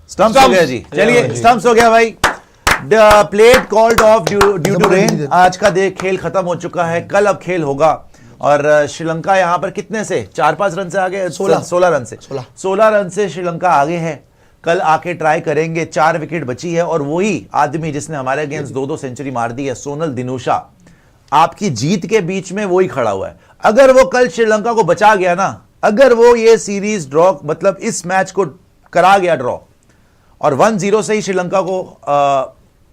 Stumps हो गया जी, चलिए स्टंप्स हो गया भाई। Play called off due to rain. आज का खेल खत्म हो चुका है, कल अब खेल होगा। और श्रीलंका यहां पर कितने से 4-5 रन से आगे, 16 रन से 16 रन से श्रीलंका आगे है। कल आके ट्राई करेंगे, 4 विकेट बची है और वही आदमी जिसने हमारे अगेंस्ट 2-2 सेंचुरी मार दी है, सोनल दिनूशा, आपकी जीत के बीच में वही खड़ा हुआ है। अगर वो कल श्रीलंका को बचा गया ना, अगर वो ये सीरीज ड्रॉ, मतलब इस मैच को करा गया ड्रॉ और 1-0 से ही श्रीलंका को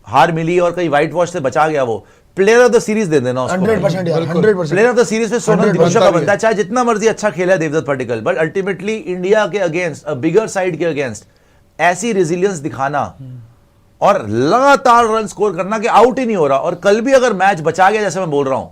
हार मिली और कहीं व्हाइट वॉश से बचा गया, वो प्लेयर ऑफ द सीरीज दे देना उसको। 100% यार, 100%। प्लेयर ऑफ द सीरीज पे सोनल दिनूशा का बनता है, चाहे जितना मर्जी अच्छा खेला है Devdutt Padikkal, but ultimately India के अगेंस्ट, अ बिगर साइड के अगेंस्ट ऐसी रेजिलियंस दिखाना और लगातार रन स्कोर करना कि आउट ही नहीं हो रहा, और कल भी अगर मैच बचा गया जैसे मैं बोल रहा हूं,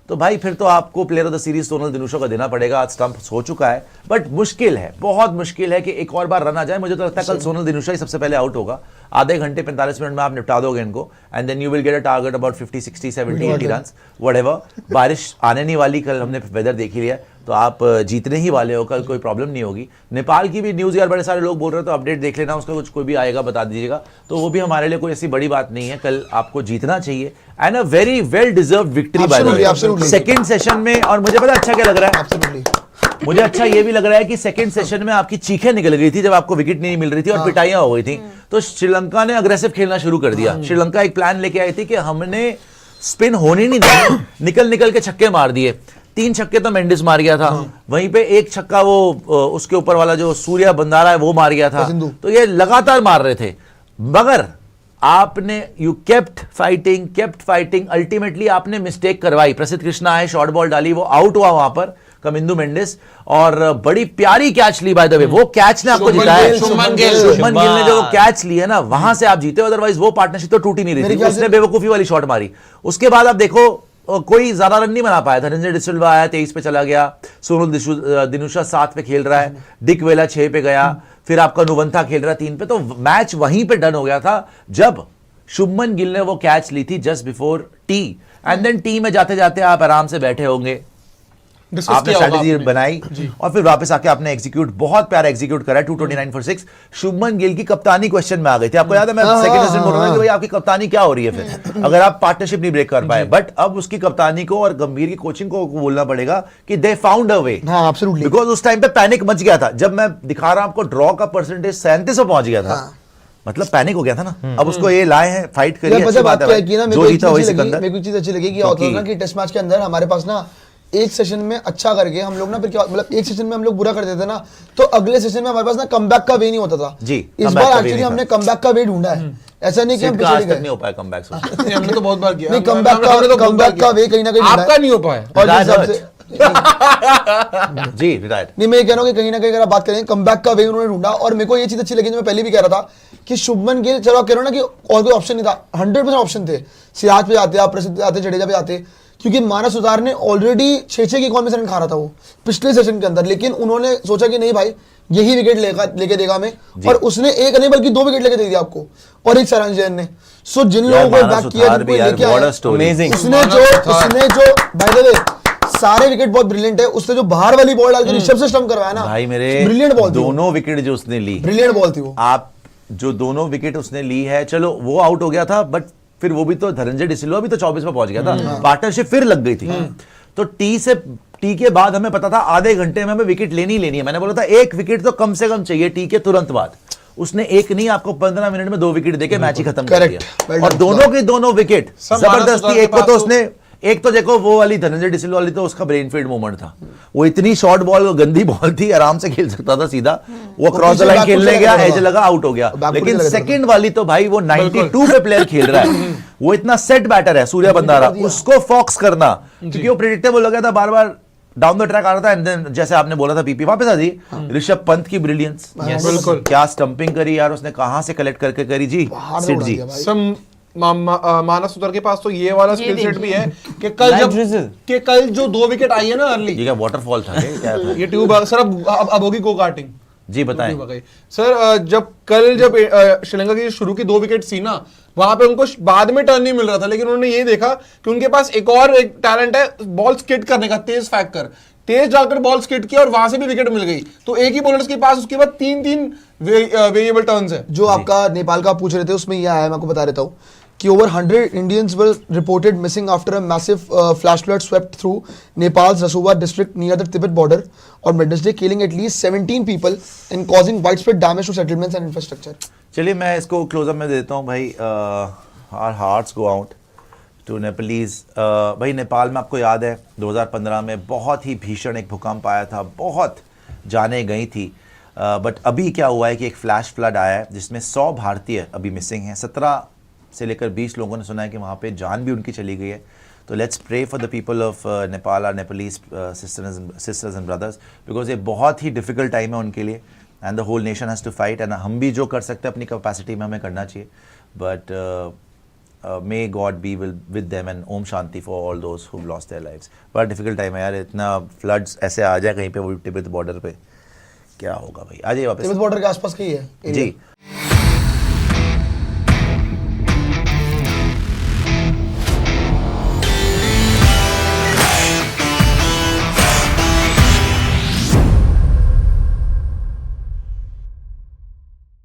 तो भाई फिर तो आपको player of the series Sonal Dinusha का देना पड़ेगा। आज स्टंप हो चुका है, बट मुश्किल है, बहुत मुश्किल है कि एक और बार रन आ जाए। मुझे तो लगता है कल सोनल दिनूशा ही सबसे पहले आउट होगा। आधे घंटे 45 मिनट में आप निपटा दोगे इनको, and then you will get a target about 50, 60, 70, 80 run, whatever. बारिश आने नहीं वाली, कल हमने वेदर देख ही लिया, तो आप जीतने ही वाले हो, कल कोई प्रॉब्लम नहीं होगी। नेपाल की भी न्यूज़ यार बड़े सारे लोग बोल रहे हैं, तो अपडेट देख लेना, उसका कुछ कोई भी आएगा बता दीजिएगा, तो वो भी हमारे लिए कोई ऐसी बड़ी बात नहीं है। कल आपको जीतना चाहिए, and a very well deserved victory bye the way second session में। और मुझे पता अच्छा क्या लग रहा है, मुझे अच्छा ये भी लग रहा है कि सेकंड सेशन में आपकी चीखें निकल गई थी जब आपको विकेट नहीं मिल रही थी और पिटाइयां हो गई थी, तो श्रीलंका ने अग्रेसिव खेलना शुरू कर दिया। श्रीलंका एक प्लान लेके आई थी कि हमने स्पिन होने नहीं दी, निकल निकल के छक्के मार दिए। 3 छक्के तो मेंडिस मार गया था, वहीं पे एक छक्का वो उसके ऊपर वाला जो सूर्या बंदारा है वो मार गया था, तो ये लगातार मार रहे थे। मगर आपने यू केप्ट फाइटिंग, अल्टीमेटली आपने मिस्टेक करवाई। प्रसिद्ध कृष्णा आए, शॉर्ट बॉल डाली, वो आउट हुआ वहां पर कमिंदु मेंडिस, और बड़ी प्यारी कैच ली बाय द वे। वो कैच ने आपको जिताया, शुभमन गिल ने जो कैच ली है ना, वहां से आप जीते, अदरवाइज वो पार्टनरशिप तो टूट ही नहीं रही थी। उसने बेवकूफी वाली शॉट मारी, उसके बाद आप देखो कोई ज्यादा रन नहीं बना पाया। धनंजय डिसिल्वा आया, 23 पे चला गया, सोनल दिनूशा 7 पे खेल रहा है, डिक वेला 6 पे गया, फिर आपका नुवंथा खेल रहा है 3 पे, तो मैच वहीं पे डन हो गया था जब शुभमन गिल ने वो कैच ली थी just before tea. And then tea में जाते जाते आप आराम से बैठे होंगे, आपने स्ट्रेटजी बनाई और फिर वापस आके आपने एग्जीक्यूट, बहुत प्यारा एग्जीक्यूट करा, 229 for 6। शुभमन गिल की कप्तानी क्वेश्चन में आ गई थी, आपको याद है मैं सेकंड सेशन बोल रहा था कि भाई आपकी कप्तानी क्या हो रही है फिर अगर आप पार्टनरशिप नहीं ब्रेक कर पाए। बट अब उसकी कप्तानी को और गंभीर की कोचिंग को बोलना पड़ेगा कि they found a way, because उस टाइम पे पैनिक मच गया था। जब मैं दिखा रहा हूं आपको ड्रॉ का परसेंटेज 37 पे पहुंच गया था, मतलब पैनिक हो गया था ना। अब उसको ये लाए हैं, फाइट करिए, अच्छी बात है, जो जीता वही सिकंदर। मेरे को चीज अच्छी लगी कि टेस्ट मैच के अंदर हमारे पास ना एक सेशन में अच्छा करके हम लोग ना, फिर क्या मतलब एक सेशन में हम लोग बुरा कर देते ना, तो अगले सेशन में हमारे पास ना कमबैक का वे नहीं होता था जी। इस बार एक्चुअली हमने कमबैक का वे ढूंढा है, ऐसा नहीं कि हम पिछले गए नहीं हो पाया कमबैक से। हमने तो बहुत बार किया, नहीं कमबैक का वे कहीं ना कहीं आपका नहीं हो पाया, और जिस हिसाब से जी रिटायर्ड नहीं, मैं ये कह रहा हूँ कि कहीं ना कहीं अगर आप बात करें कमबैक का वे उन्होंने ढूंढा। और मेरे को ये चीज अच्छी लगी, मैं पहले भी कह रहा था कि शुभमन गिल, चलो आप कह रहे हो ना कि और कोई ऑप्शन नहीं था, 100% ऑप्शन थे। सिराज पे जाते, आप प्रसिद्ध आते, जडेजा पे जाते, क्योंकि मानस सुतार ने ऑलरेडी 6-6 की इकोनॉमी रन खा रहा था वो पिछले सेशन के अंदर, लेकिन उन्होंने सोचा कि नहीं भाई यही विकेट लेके देगा हमें, और उसने एक नहीं बल्कि 2 विकेट लेके दे दिया आपको, और एक सरंज जैन ने। सो जिन लोगों को बैक किया, उसने जो बाय द वे सारे विकेट बहुत ब्रिलियंट है, उसने जो बाहर वाली बॉल डाल के ऋषभ से स्टंप करवाया ना भाई, मेरे ब्रिलियंट बॉल, दोनों विकेट जो उसने ली, ब्रिलियंट बॉल थी वो। आप जो दोनों विकेट उसने ली है, चलो वो आउट हो गया था, बट फिर वो भी तो धनंजय डिसिल्वा भी तो 24 पे पहुंच गया था, पार्टनरशिप फिर लग गई थी। तो टी के बाद हमें पता था आधे घंटे में हमें विकेट लेनी है। मैंने बोला था 1 विकेट तो कम से कम चाहिए टी के तुरंत बाद। उसने एक नहीं, आपको 15 मिनट में 2 विकेट देके मैच ही खत्म कर दिया, और दोनों के दोनों विकेट जबरदस्ती। एक को तो उसने, एक तो देखो वो वाली धनंजय डिसिल्वा वाली तो उसका ब्रेन फील्ड मोमेंट था, वो इतनी शॉर्ट बॉल, गंदी बॉल थी, आराम से खेल सकता था सीधा, वो क्रॉस द लाइन खेलने गया, एज लगा, आउट हो गया। लेकिन सेकंड वाली तो भाई वो 92 पे प्लेयर खेल रहा है, वो इतना सेट बैटर है सूर्या बंदारा, उसको फॉक्स करना, क्योंकि वो प्रेडिक्टेबल हो गया था, बार बार डाउन द ट्रैक आ रहा था। एंड देन जैसे आपने बोला था पीपी वापस आ जी, ऋषभ पंत की ब्रिलियंस, बिल्कुल क्या स्टंपिंग करी यार उसने, कहां से कलेक्ट करके करी जी सिड जी। मानस सुतार के पास तो ये वाला स्किल सेट भी है कि कल जो 2 विकेट आई है ना अर्ली, ये क्या वाटरफॉल था क्या था? ये ट्यूब सर अब होगी गो कार्टिंग जी, बताएं सर। जब श्रीलंका की शुरू की 2 विकेट थी ना, वहां पे उनको बाद में टर्न नहीं मिल रहा था, लेकिन उन्होंने ये देखा कि उनके पास एक और टैलेंट है बॉल स्किड करने का, तेज फेंक कर। तेज डालकर बॉल स्किट किया और वहां से भी विकेट मिल गई। तो एक ही बॉलर के पास उसके बाद 3-3 वेरिएबल टर्न्स है। जो आपका नेपाल का पूछ रहे थे उसमें यह आया, मैं आपको बता देता हूँ कि over 100 Indians were reported missing after a massive flash flood swept through Nepal's Rasuwa district near the Tibet border on Wednesday, killing at least 17 people and causing widespread damage to settlements and infrastructure. चलिए मैं इसको close up में देता हूँ भाई। Our hearts go out to Nepalis. भाई नेपाल में आपको याद है 2015 में बहुत ही भीषण एक भूकंप आया था, बहुत जाने गई थी। बट अभी क्या हुआ है कि एक फ्लैश फ्लड आया है जिसमें 100 भारतीय अभी मिसिंग हैं, 17 से लेकर 20 लोगों ने सुना है कि वहाँ पे जान भी उनकी चली गई है। तो let's pray for the people of Nepal, our Nepalis sisters and brothers, because ये बहुत ही डिफिकल्ट टाइम है उनके लिए and the whole nation has to fight. And हम भी जो कर सकते हैं अपनी कैपेसिटी में हमें करना चाहिए। But may God be with them and Om Shanti for all those who lost their lives. बड़ा डिफिकल्ट टाइम है यार, इतना फ्लड्स ऐसे आ जाए कहीं पे, वो तिब्बत बॉर्डर पे क्या होगा भाई। आ जाइए वापस। तिब्बत बॉर्डर के आसपास का ही है जी।